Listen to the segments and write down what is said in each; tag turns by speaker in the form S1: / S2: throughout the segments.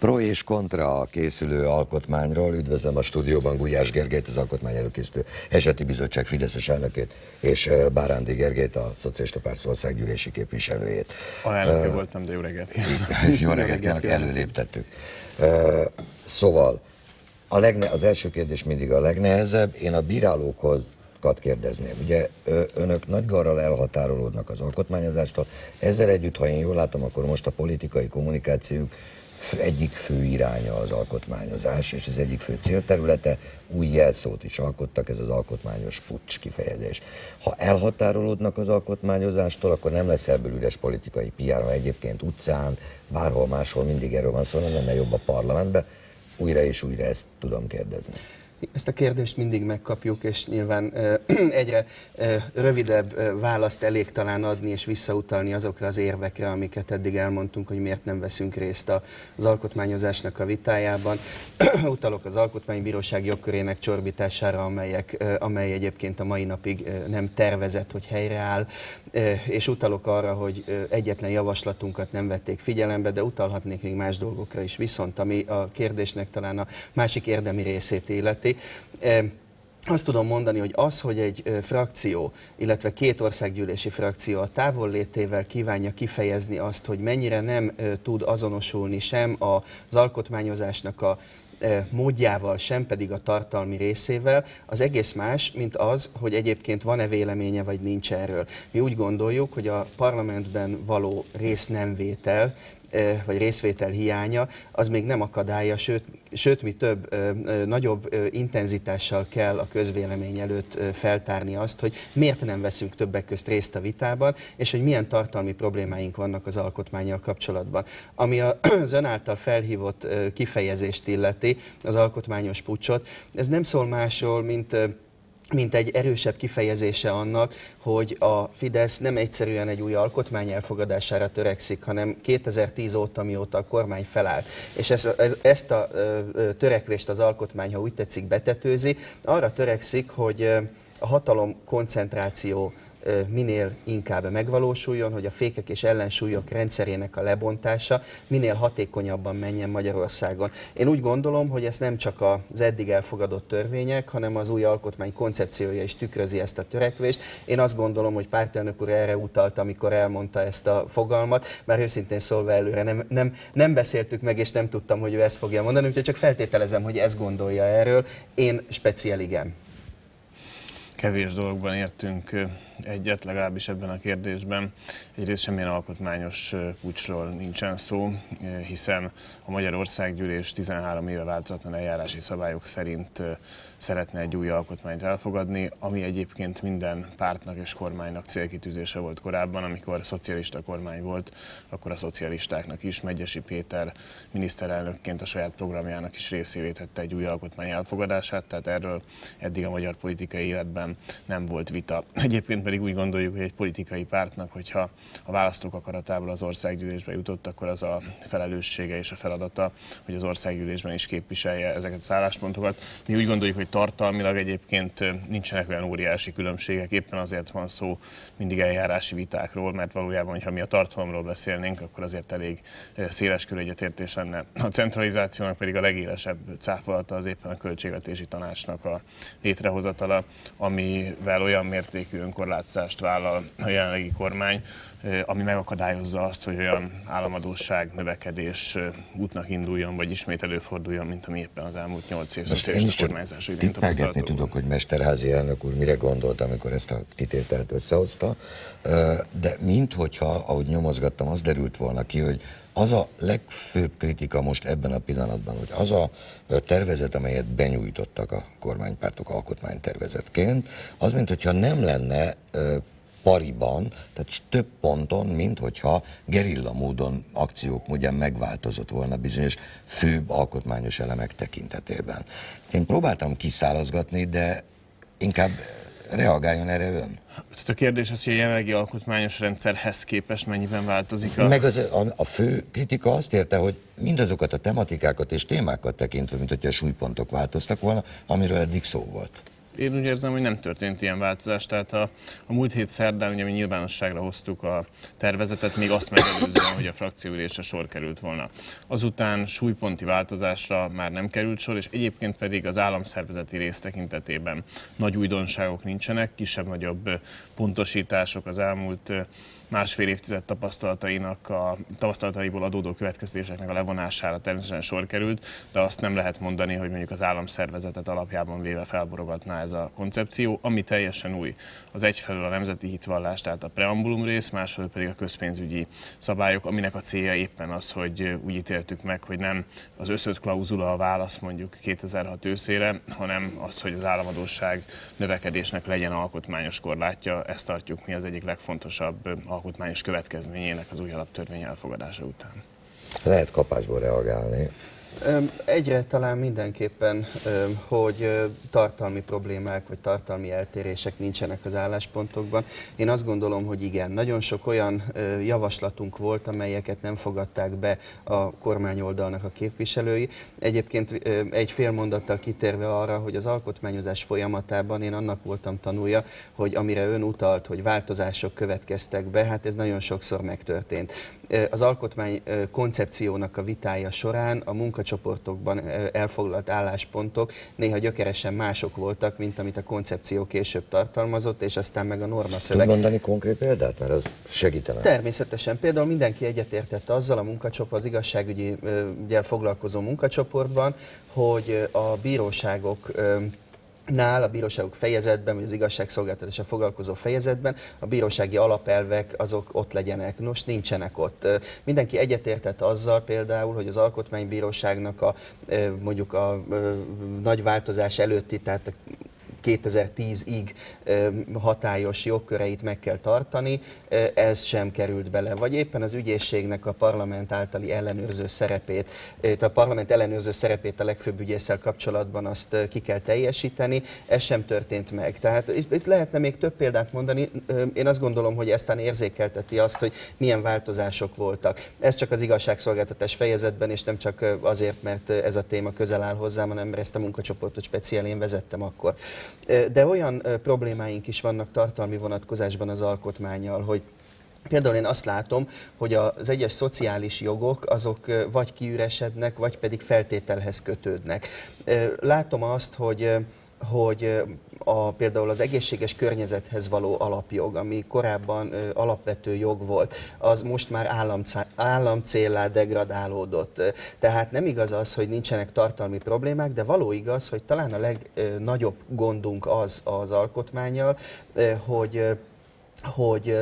S1: Pro és kontra a készülő alkotmányról. Üdvözlöm a stúdióban Gulyás Gergelyt, az Alkotmány előkészítő Eseti Bizottság fideszes elnökét, és Bárándi Gergelyt, a Szocialista Párt országgyűlési képviselőjét.
S2: Alelnöke voltam, de jó reggelt kívánok.
S1: Jó reggelt kívánok, előléptettük. Szóval az első kérdés mindig a legnehezebb. Én a bírálókhoz kérdezném. Ugye önök nagygarral elhatárolódnak az alkotmányozástól. Ezzel együtt, ha én jól látom, akkor most a politikai kommunikációk egyik fő iránya az alkotmányozás, és az egyik fő célterülete, új jelszót is alkottak, ez az alkotmányos puccs kifejezés. Ha elhatárolódnak az alkotmányozástól, akkor nem lesz ebből üres politikai PR, egyébként utcán, bárhol máshol mindig erről van szó, nem lenne jobb a parlamentben. Újra és újra ezt tudom kérdezni.
S3: Ezt a kérdést mindig megkapjuk, és nyilván egyre rövidebb választ elég talán adni és visszautalni azokra az érvekre, amiket eddig elmondtunk, hogy miért nem veszünk részt az alkotmányozásnak a vitájában. Utalok az Alkotmánybíróság jogkörének csorbítására, amely egyébként a mai napig nem tervezett, hogy helyreáll, és utalok arra, hogy egyetlen javaslatunkat nem vették figyelembe, de utalhatnék még más dolgokra is. Viszont ami a kérdésnek talán a másik érdemi részét illeti, azt tudom mondani, hogy az, hogy egy frakció, illetve két országgyűlési frakció a távollétével kívánja kifejezni azt, hogy mennyire nem tud azonosulni sem az alkotmányozásnak a módjával, sem pedig a tartalmi részével, az egész más, mint az, hogy egyébként van-e véleménye, vagy nincs erről. Mi úgy gondoljuk, hogy a parlamentben való résznemvétel, vagy részvétel hiánya, az még nem akadálya, sőt mi több, nagyobb intenzitással kell a közvélemény előtt feltárni azt, hogy miért nem veszünk többek közt részt a vitában, és hogy milyen tartalmi problémáink vannak az alkotmánnyal kapcsolatban. Ami az ön által felhívott kifejezést illeti, az alkotmányos puccsot, ez nem szól másról, mint egy erősebb kifejezése annak, hogy a Fidesz nem egyszerűen egy új alkotmány elfogadására törekszik, hanem 2010 óta, mióta a kormány felállt. És ezt a törekvést az alkotmány, ha úgy tetszik, betetőzi, arra törekszik, hogy a hatalom koncentráció minél inkább megvalósuljon, hogy a fékek és ellensúlyok rendszerének a lebontása minél hatékonyabban menjen Magyarországon. Én úgy gondolom, hogy ez nem csak az eddig elfogadott törvények, hanem az új alkotmány koncepciója is tükrözi ezt a törekvést. Én azt gondolom, hogy pártelnök úr erre utalt, amikor elmondta ezt a fogalmat, bár őszintén szólva előre nem beszéltük meg, és nem tudtam, hogy ő ezt fogja mondani, úgyhogy csak feltételezem, hogy ezt gondolja erről. Én speciál igen.
S2: Kevés dologban értünk egyet, legalábbis ebben a kérdésben. Egyrészt semmilyen alkotmányos puccsról nincsen szó, hiszen a Magyar Országgyűlés 13 éve változatlan eljárási szabályok szerint szeretne egy új alkotmányt elfogadni, ami egyébként minden pártnak és kormánynak célkitűzése volt korábban. Amikor szocialista kormány volt, akkor a szocialistáknak is Medgyessy Péter miniszterelnökként a saját programjának is részévé tette egy új alkotmány elfogadását, tehát erről eddig a magyar politikai életben nem volt vita. Egyébként pedig úgy gondoljuk, hogy egy politikai pártnak, hogyha a választók akaratából az országgyűlésbe jutott, akkor az a felelőssége és a feladata, hogy az országgyűlésben is képviselje ezeket az álláspontokat. Mi úgy gondoljuk, hogy tartalmilag egyébként nincsenek olyan óriási különbségek, éppen azért van szó mindig eljárási vitákról, mert valójában, ha mi a tartalomról beszélnénk, akkor azért elég széleskörű egyetértés lenne. A centralizációnak pedig a legélesebb cáfolata az éppen a Költségvetési Tanácsnak a létrehozatala, amivel olyan mértékű önkorlátzást vállal a jelenlegi kormány, ami megakadályozza azt, hogy olyan államadósság növekedés útnak induljon, vagy ismét előforduljon, mint ami éppen az elmúlt 8 év szocialista kormányzású idén tapasztalható.
S1: Tudok, hogy Mesterházy elnök úr mire gondolt, amikor ezt a kitételt összehozta, de minthogyha, ahogy nyomozgattam, az derült volna ki, hogy az a legfőbb kritika most ebben a pillanatban, hogy az a tervezet, amelyet benyújtottak a kormánypártok alkotmánytervezetként, az minthogyha nem lenne pariban, tehát több ponton, mint hogyha gerilla módon, akciók módján megváltozott volna bizonyos főbb alkotmányos elemek tekintetében. Ezt én próbáltam kiszárazgatni, de inkább reagáljon erre ön.
S2: Tehát a kérdés az, hogy a jelenlegi alkotmányos rendszerhez képest mennyiben változik a...
S1: Meg a fő kritika azt érte, hogy mindazokat a tematikákat és témákat tekintve, mint hogyha a súlypontok változtak volna, amiről eddig szó volt.
S2: én úgy érzem, hogy nem történt ilyen változás. Tehát a múlt hét szerdán ugye mi nyilvánosságra hoztuk a tervezetet, még azt megelőzően, hogy a frakcióülésre sor került volna. Azután súlyponti változásra már nem került sor, és egyébként pedig az államszervezeti rész tekintetében nagy újdonságok nincsenek, kisebb-nagyobb pontosítások az elmúlt másfél évtized tapasztalataiból adódó következtetéseknek a levonására természetesen sor került, de azt nem lehet mondani, hogy mondjuk az államszervezetet alapjában véve felborogatná ez a koncepció, ami teljesen új. Az egyfelől a nemzeti hitvallás, tehát a preambulum rész, másfelől pedig a közpénzügyi szabályok, aminek a célja éppen az, hogy úgy ítéltük meg, hogy nem az összött klauzula a válasz mondjuk 2006 őszére, hanem az, hogy az államadósság növekedésnek legyen alkotmányos korlátja, ezt tartjuk mi az egyik legfontosabb alkotmányos következményének az új alaptörvény elfogadása után.
S1: Lehet kapásból reagálni.
S3: Egyre talán mindenképpen, hogy tartalmi problémák vagy tartalmi eltérések nincsenek az álláspontokban. Én azt gondolom, hogy igen, nagyon sok olyan javaslatunk volt, amelyeket nem fogadták be a kormányoldalnak a képviselői. Egyébként egy fél mondattal kitérve arra, hogy az alkotmányozás folyamatában én annak voltam tanúja, hogy amire ön utalt, hogy változások következtek be, hát ez nagyon sokszor megtörtént. Az alkotmány koncepciónak a vitája során a munkacsoportokban elfoglalt álláspontok néha gyökeresen mások voltak, mint amit a koncepció később tartalmazott, és aztán meg a normaszöveg.
S1: Tud mondani konkrét példát, mert az segítene? Természetesen.
S3: Például mindenki egyetértett azzal a munkacsoport, az igazságügyivel foglalkozó munkacsoportban, hogy a bíróságok a bíróságok fejezetben, vagy az igazságszolgáltatásra foglalkozó fejezetben a bírósági alapelvek azok ott legyenek. Nos, nincsenek ott. Mindenki egyetértett azzal például, hogy az Alkotmánybíróságnak mondjuk a nagy változás előtti, tehát 2010-ig hatályos jogköreit meg kell tartani, ez sem került bele. Vagy éppen az ügyészségnek a parlament általi ellenőrző szerepét, a parlament ellenőrző szerepét a legfőbb ügyésszel kapcsolatban azt ki kell teljesíteni, ez sem történt meg. Tehát itt lehetne még több példát mondani, én azt gondolom, hogy eztán érzékelteti azt, hogy milyen változások voltak. Ez csak az igazságszolgáltatás fejezetben, és nem csak azért, mert ez a téma közel áll hozzám, hanem mert ezt a munkacsoportot speciál én vezettem akkor. De olyan problémáink is vannak tartalmi vonatkozásban az alkotmánnyal, hogy például én azt látom, hogy az egyes szociális jogok azok vagy kiüresednek, vagy pedig feltételhez kötődnek. Látom azt, hogy például az egészséges környezethez való alapjog, ami korábban alapvető jog volt, az most már államcéllá degradálódott. Tehát nem igaz az, hogy nincsenek tartalmi problémák, de való igaz, hogy talán a legnagyobb gondunk az alkotmánnyal, hogy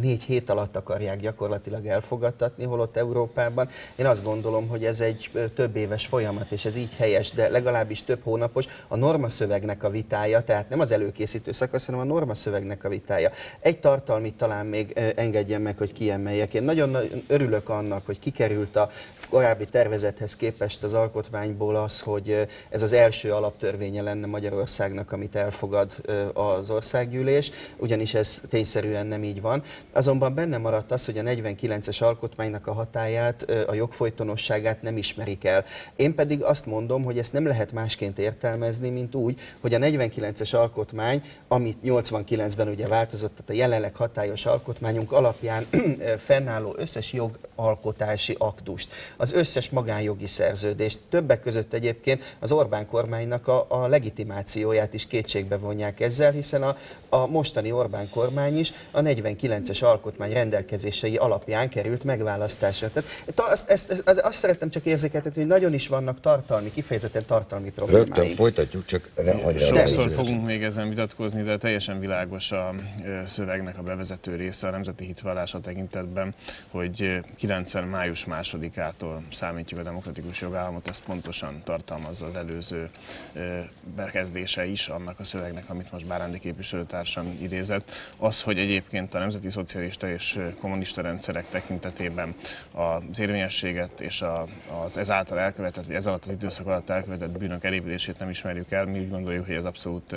S3: 4 hét alatt akarják gyakorlatilag elfogadtatni, holott Európában. Én azt gondolom, hogy ez egy több éves folyamat, és ez így helyes, de legalábbis több hónapos a normaszövegnek a vitája, tehát nem az előkészítő szakasz, hanem a normaszövegnek a vitája. Egy tartalmit talán még engedjen meg, hogy kiemeljek. Én nagyon örülök annak, hogy kikerült a korábbi tervezethez képest az alkotmányból az, hogy ez az első alaptörvénye lenne Magyarországnak, amit elfogad az országgyűlés, ugyanis ez tényszerűen nem így van. Azonban benne maradt az, hogy a 49-es alkotmánynak a hatályát, a jogfolytonosságát nem ismerik el. Én pedig azt mondom, hogy ezt nem lehet másként értelmezni, mint úgy, hogy a 49-es alkotmány, amit 89-ben ugye változott, tehát a jelenleg hatályos alkotmányunk alapján fennálló összes jogalkotási aktust, az összes magánjogi szerződést, többek között egyébként az Orbán kormánynak a legitimációját is kétségbe vonják ezzel, hiszen a mostani Orbán kormány is a 49-es alkotmány rendelkezései alapján került megválasztásra. Tehát azt szerettem csak érzékeltetni, hogy nagyon is vannak kifejezetten tartalmi problémáink.
S1: Rögtön folytatjuk, csak
S2: sokszor fogunk még ezen vitatkozni, de teljesen világos a szövegnek a bevezető része, a nemzeti hitvallása tekintetben, hogy 90. május 2-ától számítjuk a demokratikus jogállamot, ez pontosan tartalmazza az előző bekezdése is annak a szövegnek, amit most Bárándi képviselőtársam idézett. Az, hogy egyébként a nemzeti szocialista és kommunista rendszerek tekintetében az érvényességet és az ezáltal elkövetett, vagy ez alatt az időszak alatt elkövetett bűnök elévülését nem ismerjük el, mi úgy gondoljuk, hogy ez abszolút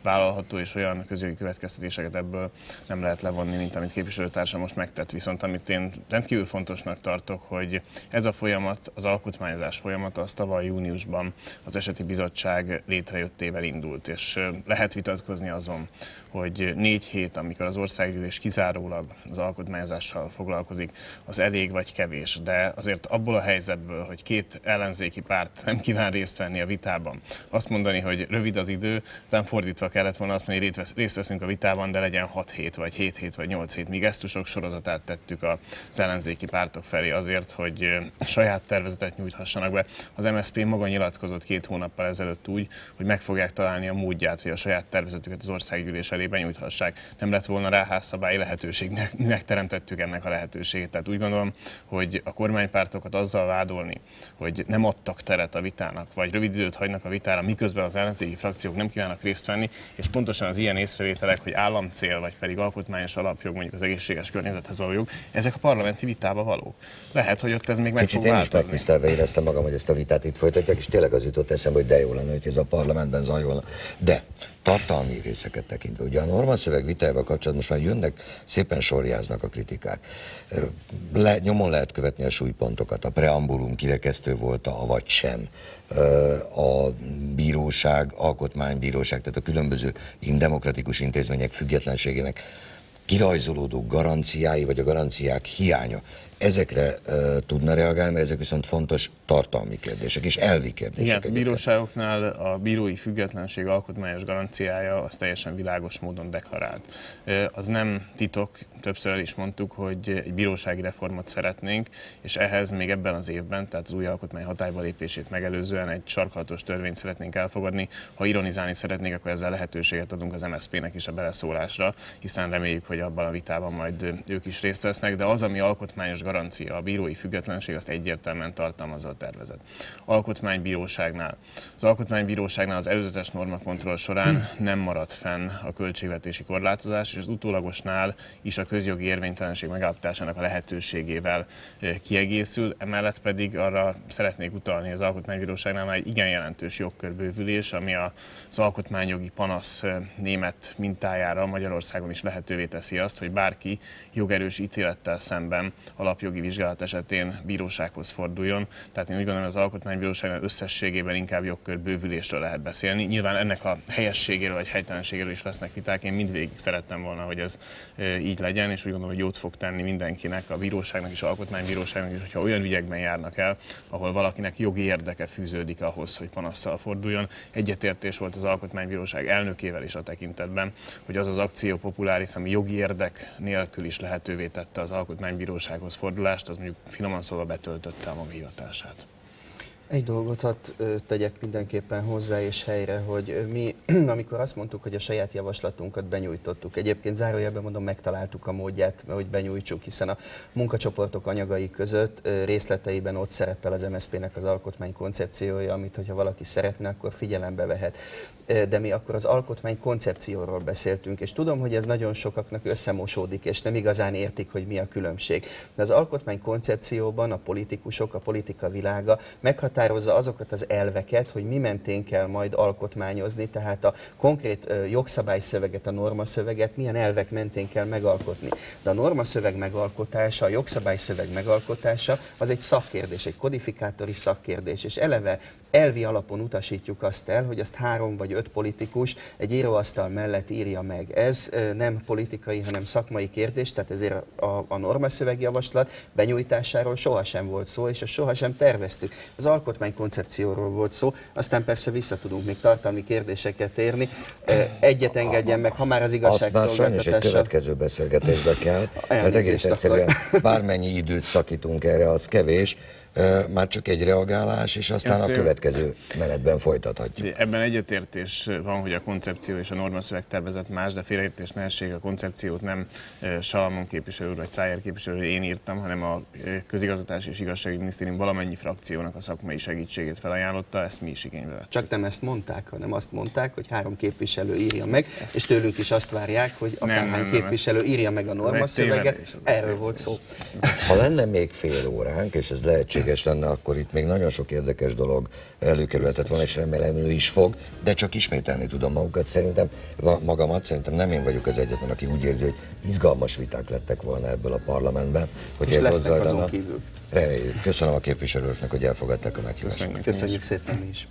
S2: vállalható, és olyan közjogi következtetéseket ebből nem lehet levonni, mint amit képviselőtársam most megtett. Viszont amit én rendkívül fontosnak tartok, hogy ez a folyamat, az alkotmányozás folyamata az tavaly júniusban az eseti bizottság létrejöttével indult, és lehet vitatkozni azon, hogy 4 hét, amikor az országgyűlés kizárólag az alkotmányozással foglalkozik, az elég vagy kevés, de azért abból a helyzetből, hogy 2 ellenzéki párt nem kíván részt venni a vitában, azt mondani, hogy rövid az idő, nem fordítva kellett volna azt mondani, hogy részt veszünk a vitában, de legyen 6 hét, vagy 7 hét, vagy 8 hét. Mi gesztusok sorozatát tettük az ellenzéki pártok felé azért, hogy saját tervezetet nyújthassanak be. Az MSZP maga nyilatkozott 2 hónappal ezelőtt úgy, hogy meg fogják találni a módját, hogy a saját tervezetüket az országgyűlés elé benyújthassák. Nem lett volna rá házszabályi lehetőség, mi megteremtettük ennek a lehetőségét. Tehát úgy gondolom, hogy a kormánypártokat azzal vádolni, hogy nem adtak teret a vitának, vagy rövid időt hagynak a vitára, miközben az ellenzéki frakciók nem kívánnak részt venni, és pontosan az ilyen észrevételek, hogy államcél, vagy pedig alkotmányos alapjog, mondjuk az egészséges környezethez való jog, ezek a parlamenti vitába valók. Lehet, hogy ott ez még meg fog változni.
S1: Kicsit én is megtisztelve éreztem magam, hogy ezt a vitát itt folytatják, és tényleg az jutott eszembe, hogy de jó lenne, hogy ez a parlamentben zajolna. De tartalmi részeket tekintve, ugye a normaszöveg vitájával kapcsolatban most már jönnek, szépen sorjáznak a kritikák. Nyomon lehet követni a súlypontokat, a preambulum kirekesztő volt-e, vagy sem. A bíróság, alkotmánybíróság, tehát a különböző demokratikus intézmények függetlenségének kirajzolódó garanciái, vagy a garanciák hiánya. Ezekre tudna reagálni, mert ezek viszont fontos tartalmi kérdések és elvi kérdések.
S2: Igen, a bíróságoknál a bírói függetlenség alkotmányos garanciája az teljesen világos módon deklarált. Az nem titok, többször el is mondtuk, hogy egy bírósági reformot szeretnénk, és ehhez még ebben az évben, tehát az új alkotmány hatályba lépését megelőzően egy sarkalatos törvényt szeretnénk elfogadni. Ha ironizálni szeretnénk, akkor ezzel lehetőséget adunk az MSZP-nek is a beleszólásra, hiszen reméljük, hogy abban a vitában majd ők is részt vesznek, de az, ami alkotmányos garancia, a bírói függetlenség, azt egyértelműen tartalmazza a tervezet. Alkotmánybíróságnál. Az alkotmánybíróságnál az előzetes normakontroll során nem maradt fenn a költségvetési korlátozás, és az utólagosnál is a közjogi érvénytelenség megállapításának a lehetőségével kiegészül. Emellett pedig arra szeretnék utalni, hogy az alkotmánybíróságnál már egy igen jelentős jogkörbővülés, ami az alkotmányjogi panasz német mintájára Magyarországon is lehetővé teszi azt, hogy bárki jogerős ítélettel szemben alapjogi vizsgálat esetén bírósághoz forduljon. Tehát én úgy gondolom, hogy az alkotmánybíróságnál összességében inkább jogkörbővülésről lehet beszélni. Nyilván ennek a helyességéről vagy helytelenségéről is lesznek viták. Én mindvégig szerettem volna, hogy ez így legyen, és úgy gondolom, hogy jót fog tenni mindenkinek, a bíróságnak és az alkotmánybíróságnak is, hogyha olyan ügyekben járnak el, ahol valakinek jogi érdeke fűződik ahhoz, hogy panasszal forduljon. Egyetértés volt az alkotmánybíróság elnökével is a tekintetben, hogy az az akció populáris, ami jogi érdek nélkül is lehetővé tette az alkotmánybírósághoz fordulást, az mondjuk finoman szólva betöltötte a maga hivatását.
S3: Egy dolgot hadd tegyek mindenképpen hozzá és helyre, hogy mi, amikor azt mondtuk, hogy a saját javaslatunkat benyújtottuk, egyébként zárójelben mondom, megtaláltuk a módját, hogy benyújtsuk, hiszen a munkacsoportok anyagai között részleteiben ott szerepel az MSZP-nek az alkotmány koncepciója, amit, hogyha valaki szeretne, akkor figyelembe vehet. De mi akkor az alkotmány koncepcióról beszéltünk, és tudom, hogy ez nagyon sokaknak összemosódik, és nem igazán értik, hogy mi a különbség. De az alkotmány koncepcióban a politikusok, a politika világa meghatározza azokat az elveket, hogy mi mentén kell majd alkotmányozni, tehát a konkrét jogszabályszöveget, a normaszöveget milyen elvek mentén kell megalkotni. De a normaszöveg megalkotása, a jogszabályszöveg megalkotása az egy szakkérdés, egy kodifikátori szakkérdés, és eleve elvi alapon utasítjuk azt el, hogy azt 3 vagy 5 politikus egy íróasztal mellett írja meg. Ez nem politikai, hanem szakmai kérdés, tehát ezért a normaszövegjavaslat benyújtásáról sohasem volt szó, és azt sohasem terveztük. Az alkotmánykoncepcióról volt szó, aztán persze vissza tudunk még tartalmi kérdéseket érni. Egyet engedjen meg, ha már az igazságszolgáltatással...
S1: Sajnos egy következő beszélgetésbe kell, mert egész egyszerűen bármennyi időt szakítunk erre, az kevés. Már csak egy reagálás, és aztán a következő menetben folytathatjuk.
S2: Ebben egyetértés van, hogy a koncepció és a normaszövegtervezet más, de félreértés ne essék, a koncepciót nem Salamon képviselő vagy Szájer képviselő én írtam, hanem a Közigazgatási és Igazságügyi Minisztérium valamennyi frakciónak a szakmai segítségét felajánlotta, ezt mi is igénybe vettük.
S3: Csak nem ezt mondták, hanem azt mondták, hogy 3 képviselő írja meg, és tőlük is azt várják, hogy akárhány képviselő írja meg a normaszöveget, erről volt szó.
S1: Ha lenne még fél óránk, és ez lehetséges, lehetséges lenne, akkor itt még nagyon sok érdekes dolog előkerülhetett volna, és remélem ő is fog, de csak ismételni tudom magukat. Szerintem nem én vagyok az egyetlen, aki úgy érzi, hogy izgalmas viták lettek volna ebből a parlamentben. Hogy
S3: és
S1: ez
S3: lesznek azon kívül.
S1: Reméljük. Köszönöm a képviselőknek, hogy elfogadták a meghívást.
S3: Köszönjük szépen mi is.